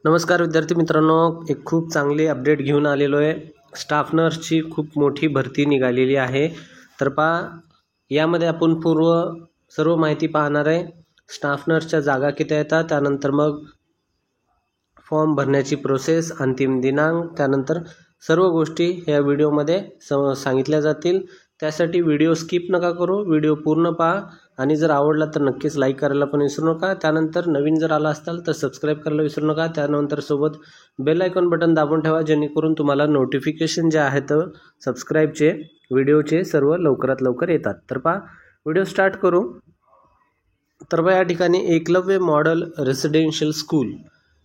नमस्कार विद्यार्थी मित्रांनो, एक खूप चांगली अपडेट घेऊन आलेलो आहे। स्टाफ नर्सची खूप मोठी भरती निघालेली आहे। तर यामध्ये आपण सर्व माहिती पाहणार आहे। स्टाफ नर्सच्या जागा किती आहेत, त्यानंतर मग फॉर्म भरण्याची प्रोसेस, अंतिम दिनांक, त्यानंतर सर्व गोष्टी या व्हिडिओमध्ये सांगितल्या जातील। त्यासाठी व्हिडिओ स्किप नका करू, व्हिडिओ पूर्ण पहा आणि जर आवडला तर नक्कीच लाईक करायला पण विसरू नका। त्यानंतर नवीन जर आला असाल तर सबस्क्राईब करायला विसरू नका। त्यानंतर सोबत बेल आयकॉन बटन दाबून ठेवा, जेणेकरून तुम्हाला नोटिफिकेशन जे आहेत सबस्क्राईबचे, व्हिडिओचे सर्व लवकरात लवकर येतात। तर व्हिडिओ स्टार्ट करू। तर या ठिकाणी एकलव्य मॉडेल रेसिडेन्शियल स्कूल,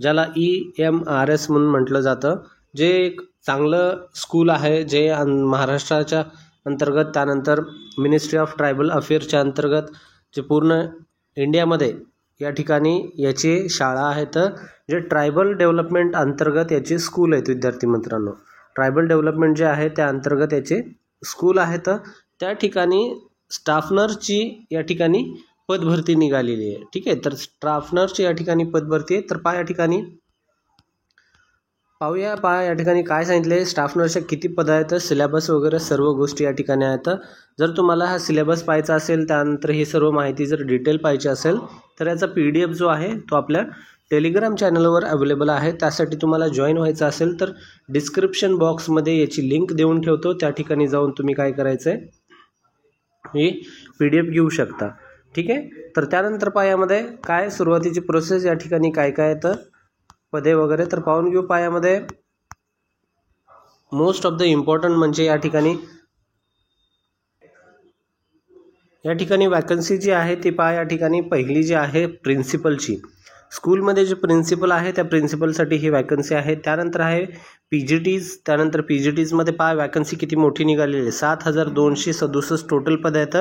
ज्याला EMRS म्हणून म्हटलं जातं, जे एक चांगलं स्कूल आहे, जे महाराष्ट्राच्या अंतर्गत, त्यानंतर मिनिस्ट्री ऑफ ट्रायबल अफेअर्सच्या अंतर्गत, जे पूर्ण इंडियामध्ये या ठिकाणी याची शाळा आहेत, जे ट्रायबल डेव्हलपमेंट अंतर्गत याचे स्कूल आहेत। विद्यार्थी मित्रांनो, ट्रायबल डेव्हलपमेंट जे आहे त्या अंतर्गत याचे स्कूल आहेत। त्या ठिकाणी स्टाफ नर्सची या ठिकाणी पदभरती निघालेली आहे। ठीक आहे, तर स्टाफ नर्सची या ठिकाणी पदभरती आहे। तर या ठिकाणी पाहूया, या ठिकाणी काय सांगितले, स्टाफ नर्सच्या किती पद आहेत, सिलेबस वगैरे सर्व गोष्टी या ठिकाणी आहेत। जर तुम्हाला हा सिलेबस पाहायचा असेल, त्यानंतर ही सर्व माहिती जर डिटेल पाहिजे असेल, तर याचा PDF जो आहे तो आपल्या टेलिग्राम चॅनलवर अवेलेबल आहे। त्यासाठी तुम्हाला जॉईन व्हायचं असेल तर डिस्क्रिप्शन बॉक्समध्ये याची लिंक देऊन ठेवतो, त्या ठिकाणी जाऊन तुम्ही काय करायचं आहे, ही PDF घेऊ शकता। ठीक आहे, तर त्यानंतर यामध्ये काय सुरुवातीची प्रोसेस, या ठिकाणी काय काय येतं, पदे वगैरे, तर पाहून घेऊ। यामध्ये मोस्ट ऑफ द इम्पॉर्टंट म्हणजे या ठिकाणी वॅकन्सी जी आहे ती या ठिकाणी पहिली जी आहे प्रिन्सिपलची, स्कूलमध्ये जे प्रिन्सिपल आहे त्या प्रिन्सिपलसाठी ही वॅकन्सी आहे। त्यानंतर आहे PGTs, त्यानंतर PGTsमध्ये वॅकन्सी किती मोठी निघालेली आहे, 7267 टोटल पद आहेत।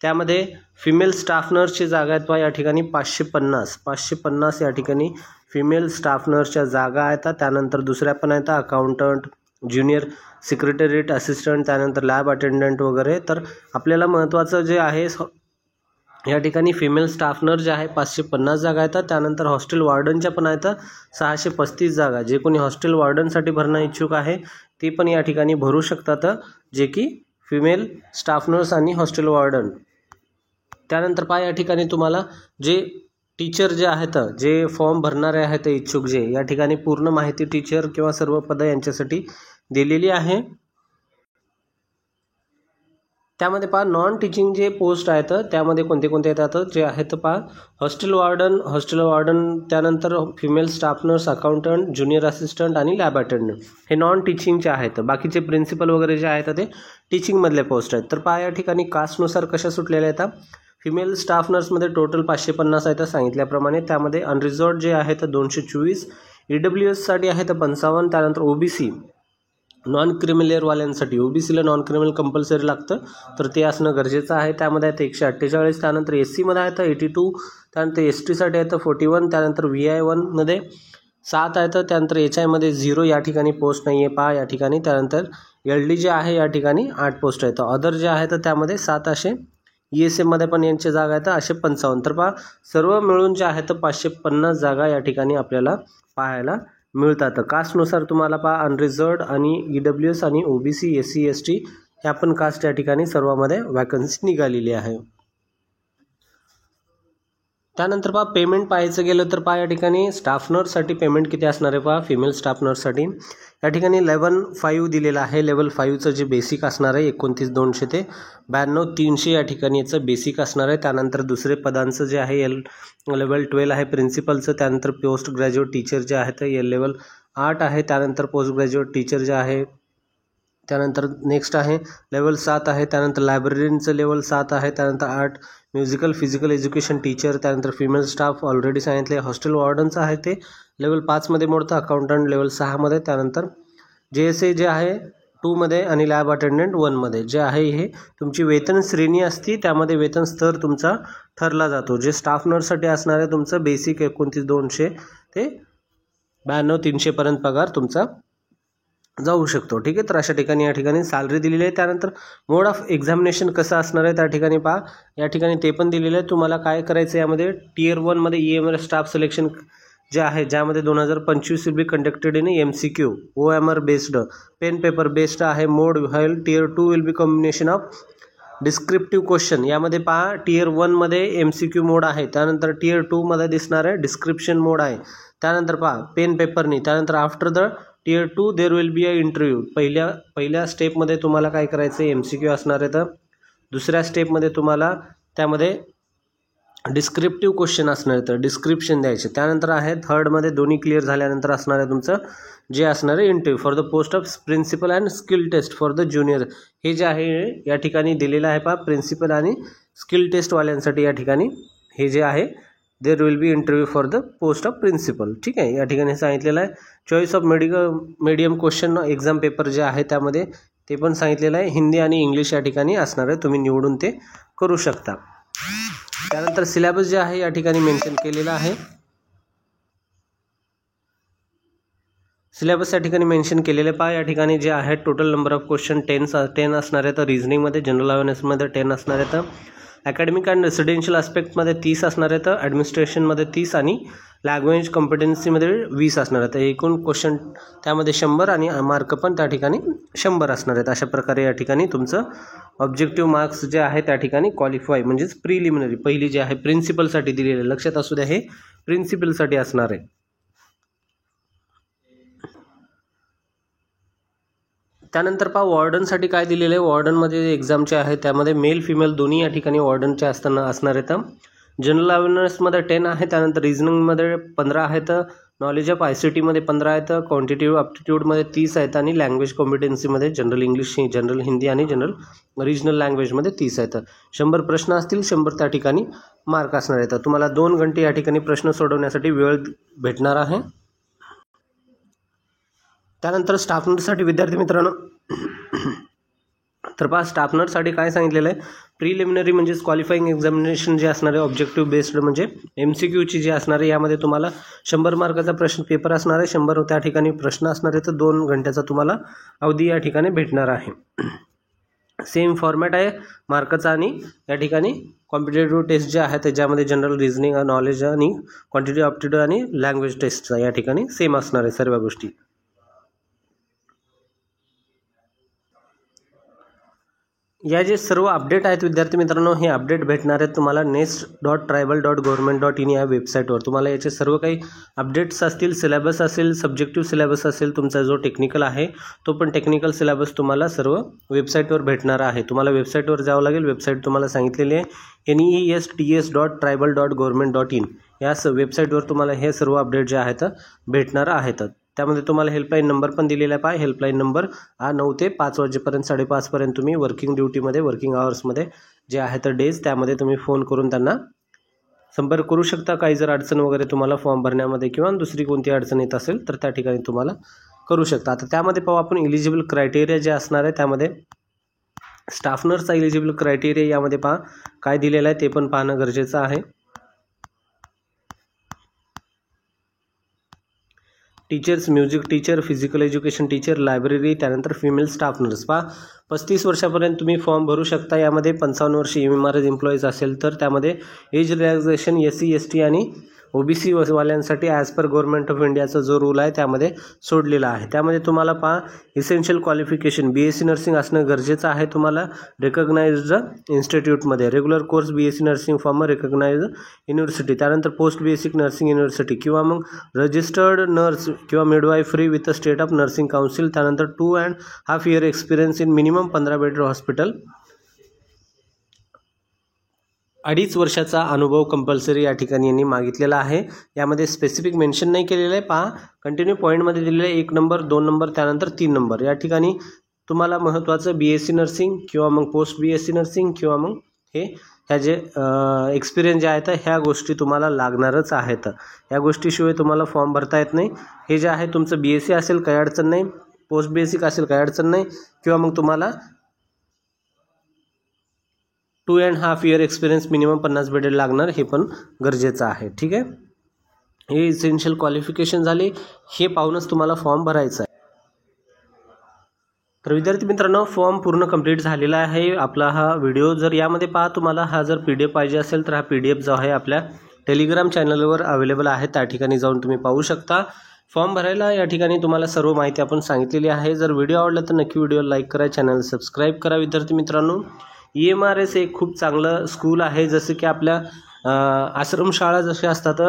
त्यामध्ये फिमेल स्टाफ नर्सची जागा आहेत या ठिकाणी 550 या ठिकाणी फिमेल स्टाफ नर्सच्या जागा आहेत। त्यानंतर दुसऱ्या पण आहेत अकाउंटंट, ज्युनियर सेक्रेटरीट असिस्टंट, त्यानंतर लॅब अटेंडंट वगैरे। तर आपल्याला महत्त्वाचं जे आहे या ठिकाणी फिमेल स्टाफ नर्स जे आहे 550 जागा आहेत। त्यानंतर हॉस्टेल वॉर्डनच्या पण आहेत 635 जागा। जे कोणी हॉस्टेल वॉर्डनसाठी भरणं इच्छुक आहे ते पण या ठिकाणी भरू शकतात, जे की फिमेल स्टाफ नर्स आणि हॉस्टेल वॉर्डन। त्यानंतर या ठिकाणी तुम्हाला जे टीचर जे आहेत, जे फॉर्म भरणारे आहेत इच्छुक, जे या ठिकाणी पूर्ण माहिती टीचर किंवा सर्व पदं यांच्यासाठी दिलेली आहे। त्यामध्ये नॉन टीचिंग जे पोस्ट आहेत त्यामध्ये कोणते कोणते येतात, जे आहेत हॉस्टेल वॉर्डन, त्यानंतर female staff nurse, accountant, junior assistant आणि लॅब अटेंडंट, हे नॉन टीचिंगचे आहेत। बाकीचे प्रिन्सिपल वगैरे जे आहेत ते टीचिंगमधले पोस्ट आहेत। तर या ठिकाणी कास्टनुसार कशा सुटलेल्या आहेत, फिमेल स्टाफ नर्समध्ये टोटल 550 आहेत सांगितल्याप्रमाणे। त्यामध्ये अनरिझर्व्ड जे आहेत 224, EWS साठी आहेत 55, त्यानंतर OBC नॉन क्रिमिनलवाल्यांसाठी, OBCला नॉन क्रिमिनल कंपल्सरी लागतं, तर ते असणं गरजेचं आहे। त्यामध्ये आहेत 148, त्यानंतर SC मध्ये आहेत 82, त्यानंतर ST साठी आहेत 41, त्यानंतर VI1 7 आहेत, त्यानंतर HI मध्ये 0 या ठिकाणी पोस्ट नाही आहे या ठिकाणी। त्यानंतर LD जे आहे या ठिकाणी 8 पोस्ट आहेत। अदर जे आहेत त्यामध्ये 7 असे, ESM मध्ये पण यांची जागा आहेत असे 55। तर सर्व मिळून जे आहेत 550 जागा या ठिकाणी आपल्याला पाहायला मिळतात। कास्टनुसार तुम्हाला अनरिझर्व्ड आणि EWS आणि OBC, SC ST ह्या पण कास्ट या ठिकाणी सर्वांमध्ये वॅकन्सी निघालेली आहे। त्यानंतर पेमेंट पाहायचं गेलं तर या ठिकाणी स्टाफ नर्ससाठी पेमेंट किती असणार आहे, फिमेल स्टाफ नर्ससाठी या ठिकाणी लेवल 5 दिलेलं आहे। लेवल 5चं जे बेसिक असणार आहे 29,200 ते 92,300 या ठिकाणी याचं बेसिक असणार आहे। त्यानंतर दुसरे पदांचं जे आहे लेवल 12 आहे प्रिन्सिपलचं, त्यानंतर पोस्ट ग्रॅज्युएट टीचर जे आहेत लेवल 8 आहे, त्यानंतर पोस्ट ग्रॅज्युएट टीचर जे आहे, त्यानंतर नेक्स्ट आहे लेवल 7 आहे, त्यानंतर लायब्ररीचं लेवल 7 आहे, त्यानंतर 8 म्युझिकल फिजिकल एज्युकेशन टीचर, त्यानंतर फिमेल स्टाफ ऑलरेडी सांगितले। हॉस्टेल वॉर्डनचं आहे ते लेवल 5 मध्ये मोडतं, अकाउंटंट लेवल 6 मध्ये, त्यानंतर JSA जे आहे 2 मध्ये आणि लॅब अटेंडंट 1 मध्ये जे आहे, हे तुमची वेतन श्रेणी असती, त्यामध्ये वेतन स्तर तुमचा ठरला जातो। जे स्टाफ नर्ससाठी असणार आहे तुमचं बेसिक 29,200 ते 92,300 पर्यंत पगार तुमचा जाऊ शकतो। ठीक आहे, तर अशा ठिकाणी या ठिकाणी सॅलरी दिलेली आहे। त्यानंतर मोड ऑफ एक्झामिनेशन कसं असणार आहे त्या ठिकाणी या ठिकाणी ते पण दिलेलं आहे। तुम्हाला काय करायचं यामध्ये, Tier 1 मध्ये EMRS स्टाफ सिलेक्शन जे आहे ज्यामध्ये 2025 will be conducted in MCQ OMR based pen paper based आहे mode while tier 2 will be combination of descriptive question. यामध्ये पहा टियर 1 मध्ये MCQ मोड आहे, त्यानंतर टियर 2 मध्ये दिसणार आहे डिस्क्रिप्शन मोड आहे. त्यानंतर पहा पेन पेपरनी, त्यानंतर after the tier 2 there will be a interview. पहिल्या स्टेपमध्ये तुम्हाला काय करायचं आहे MCQ असणार आहे, तर दुसऱ्या स्टेपमध्ये तुम्हाला त्यामध्ये डिस्क्रिप्टिव्ह क्वेश्चन असणार आहे तर डिस्क्रिप्शन द्यायचे. त्यानंतर आहे थर्डमध्ये दोन्ही क्लिअर झाल्यानंतर असणार आहे तुमचं जे असणार आहे interview for the post of principal and skill test for the junior. हे जे आहे या ठिकाणी दिलेलं आहे पहा प्रिन्सिपल आणि स्किल टेस्टवाल्यांसाठी या ठिकाणी हे जे आहे there will be interview for the post of principal. ठीक आहे, या ठिकाणी सांगितलेलं आहे. Choice of medium question exam paper जे आहे त्यामध्ये ते पण सांगितलेलं आहे. हिंदी आणि इंग्लिश या ठिकाणी असणार आहे, तुम्ही निवडून ते करू शकता. त्यानंतर सिलेबस जे आहे या ठिकाणी मेन्शन केलेला आहे. सिलेबस या ठिकाणी मेन्शन केलेले पहा या ठिकाणी जे आहे टोटल नंबर ऑफ क्वेश्चन 10 असणार आहे. तर रिझनिंगमध्ये जनरल अवेअरनेसमध्ये 10 असणार आहे. तर अकॅडमिक अँड रेसिडेन्शियल आस्पेक्टमध्ये 30 असणार आहे. तर ॲडमिनिस्ट्रेशनमध्ये 30 आणि लँग्वेज कॉम्पिटन्सीमध्ये 20 असणार आहे. तर एकूण क्वेश्चन त्यामध्ये 100 आणि मार्क पण त्या ठिकाणी 100 असणार आहेत. अशा प्रकारे या ठिकाणी तुमचं ऑब्जेक्टिव्ह मार्क्स जे आहे त्या ठिकाणी क्वालिफाय म्हणजेच प्रिलिमिनरी पहिली जे आहे प्रिन्सिपलसाठी दिलेले, लक्षात असू द्या हे प्रिन्सिपलसाठी असणार आहे. त्यानंतर पहा वॉर्डनसाठी काय दिलेलं आहे. वॉर्डनमध्ये एक्झामचे आहे त्यामध्ये मेल फिमेल दोन्ही या ठिकाणी वॉर्डनचे असणार आहेत. जनरल अवेअरनेसमध्ये 10 आहे. त्यानंतर रिजनिंगमध्ये 15 आहेत. नॉलेज ऑफ ICTमध्ये 15 आहेत. क्वांटिटेटिव्ह ॲप्टिट्यूडमध्ये 30 आहेत आणि लँग्वेज कॉम्पिटन्सीमध्ये जनरल इंग्लिश, जनरल हिंदी आणि जनरल रिजनल लँग्वेजमध्ये 30 आहेत. 100 प्रश्न असतील, 100 त्या ठिकाणी मार्क असणार आहेत. तुम्हाला 2 घंटे या ठिकाणी प्रश्न सोडवण्यासाठी वेळ भेटणार आहे. त्यानंतर स्टाफ नर्ससाठी विद्यार्थी मित्रांनो तर पहा स्टाफ नर्ससाठी काय सांगितलेलं आहे. प्रिलिमिनरी म्हणजेच क्वालिफाईंग एक्झामिनेशन जे असणार आहे ऑब्जेक्टिव्ह बेस्ड म्हणजे MCQची जे असणार आहे यामध्ये तुम्हाला 100 मार्काचा प्रश्न पेपर असणार आहे. 100 त्या ठिकाणी प्रश्न असणार आहे. तर 2 घंट्याचा तुम्हाला अवधी या ठिकाणी भेटणार आहे. सेम फॉर्मॅट आहे मार्काचा आणि या ठिकाणी कॉम्पिटेटिव्ह टेस्ट जे आहे त्याच्यामध्ये जनरल रिजनिंग नॉलेज आणि क्वांटिटेटिव्ह ॲप्टिट्यूड आणि लँग्वेज टेस्टचा या ठिकाणी सेम असणार आहे सर्व गोष्टी. या जे सर्व अपडेट आहेत विद्यार्थी मित्रांनो हे अपडेट भेटणार आहेत तुम्हाला nest.tribal.government.in या वेबसाईटवर. तुम्हाला याचे सर्व काही अपडेट्स असतील, सिलेबस असेल, सब्जेक्टिव्ह सिलेबस असेल, तुमचा जो टेक्निकल आहे तो पण टेक्निकल सिलेबस तुम्हाला सर्व वेबसाईटवर भेटणार आहे. तुम्हाला वेबसाईटवर जावं लागेल. वेबसाईट तुम्हाला सांगितलेली आहे nest.tribal.government.in या वेबसाईटवर तुम्हाला हे सर्व अपडेट जे आहेत भेटणार आहेत. त्यामध्ये तुम्हाला हेल्पलाईन नंबर पण दिलेला आहे. हेल्पलाईन नंबर 9 ते 5 वाजेपर्यंत 5:30 पर्यंत तुम्ही वर्किंग ड्युटीमध्ये वर्किंग आवर्समध्ये जे आहे तर डेज त्यामध्ये तुम्ही फोन करून त्यांना संपर्क करू शकता. काही जर अडचण वगैरे तुम्हाला फॉर्म भरण्यामध्ये किंवा दुसरी कोणती अडचण येत असेल तर त्या ठिकाणी तुम्हाला करू शकता. आता त्यामध्ये पाहू आपण इलिजिबल क्रायटेरिया जे असणार आहे त्यामध्ये स्टाफ नर्सचा इलिजिबल क्रायटेरिया यामध्ये पहा काय दिलेलं आहे ते पण पाहणं गरजेचं आहे. Teachers, music teacher, physical education teacher, library, त्यानंतर फिमेल स्टाफ नर्स पहा 35 वर्षापर्यंत तुम्ही फॉर्म भरू शकता. यामध्ये 55 वर्ष MRS एम्प्लॉईज असेल तर त्यामध्ये एज रिलॅक्सेशन SC ST आणि OBC वाल्यांसाठी ॲज पर गव्हर्नमेंट ऑफ इंडियाचा जो रूल आहे त्यामध्ये सोडलेला आहे. त्यामध्ये तुम्हाला पहा इसेन्शियल क्वालिफिकेशन BSc नर्सिंग असणं गरजेचं आहे. तुम्हाला रिकग्नाइज्ड इन्स्टिट्यूटमध्ये regular course BSc nursing from recognised university, त्यानंतर पोस्ट बेसिक नर्सिंग युनिव्हर्सिटी किंवा मग रजिस्टर्ड नर्स किंवा midwifery with state of nursing council, त्यानंतर 2.5 year experience in minimum 15 bed hospital, 2.5 वर्षाचा अनुभव कंपल्सरी या ठिकाणी यांनी मागितलेला आहे. यामध्ये स्पेसिफिक मेन्शन नाही केलेलं आहे. पहा कंटिन्यू पॉईंटमध्ये दिलेलं आहे 1 नंबर 2 नंबर त्यानंतर 3 नंबर. या ठिकाणी तुम्हाला महत्त्वाचं BSc नर्सिंग किंवा मग पोस्ट BSc नर्सिंग किंवा मग ह्या जे एक्सपिरियन्स जे आहेत ह्या गोष्टी तुम्हाला लागणारच आहेत. या गोष्टीशिवाय तुम्हाला फॉर्म भरता येत नाही. हे जे आहे तुमचं BSc असेल काही अडचण नाही, पोस्ट बेसिक असेल काही अडचण नाही किंवा मग तुम्हाला 2.5 year एक्सपिरियन्स मिनिमम 50 बेडेड लागणार हे पण गरजेचं आहे. ठीक आहे, हे इसेन्शियल क्वालिफिकेशन झाले. हे पाहूनच तुम्हाला फॉर्म भरायचा आहे. तर विद्यार्थी मित्रांनो फॉर्म पूर्ण कंप्लीट झालेला आहे आपला हा व्हिडिओ. जर यामध्ये पहा तुम्हाला हा जर PDF पाहिजे असेल तर हा PDF जो आहे आपल्या टेलिग्राम चॅनलवर अवेलेबल आहे, त्या ठिकाणी जाऊन तुम्ही पाहू शकता। फॉर्म भरायला या ठिकाणी तुम्हाला सर्व माहिती आपण सांगितलेली आहे। जर व्हिडिओ आवडला तर नक्की व्हिडिओला लाईक करा, चॅनल सबस्क्राईब करा। विद्यार्थी मित्रांनो, EMRS एक खूप चांगलं स्कूल आहे। जसं की आपल्या आश्रमशाळा जशा असतात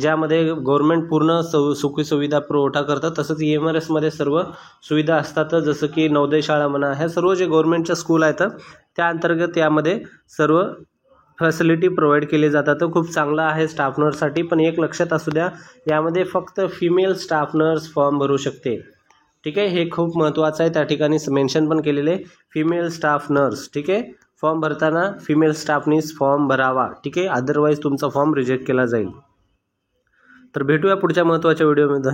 ज्यामध्ये गव्हर्नमेंट पूर्ण सुखसुविधा पुरवठा करतात, तसंच EMRS मध्ये सर्व सुविधा असतात। जसं की नवोदय शाळा म्हणा, ह्या सर्व जे गव्हर्नमेंटच्या स्कूल आहेत त्या अंतर्गत यामध्ये सर्व फॅसिलिटी प्रोव्हाइड केले जातात। खूप चांगलं आहे स्टाफ नर्ससाठी। पण एक लक्षात असू द्या, यामध्ये फक्त फिमेल स्टाफ नर्स फॉर्म भरू शकते, ठीक आहे। हे खूप महत्त्वाचं आहे, त्या ठिकाणी मेन्शन पण केलेले फिमेल स्टाफ नर्स, ठीक आहे। फॉर्म भरताना फिमेल स्टाफनीच फॉर्म भरावा, ठीक आहे, अदरवाईज तुमचा फॉर्म रिजेक्ट केला जाईल। तर भेटूया पुढच्या महत्त्वाच्या व्हिडिओमध्ये।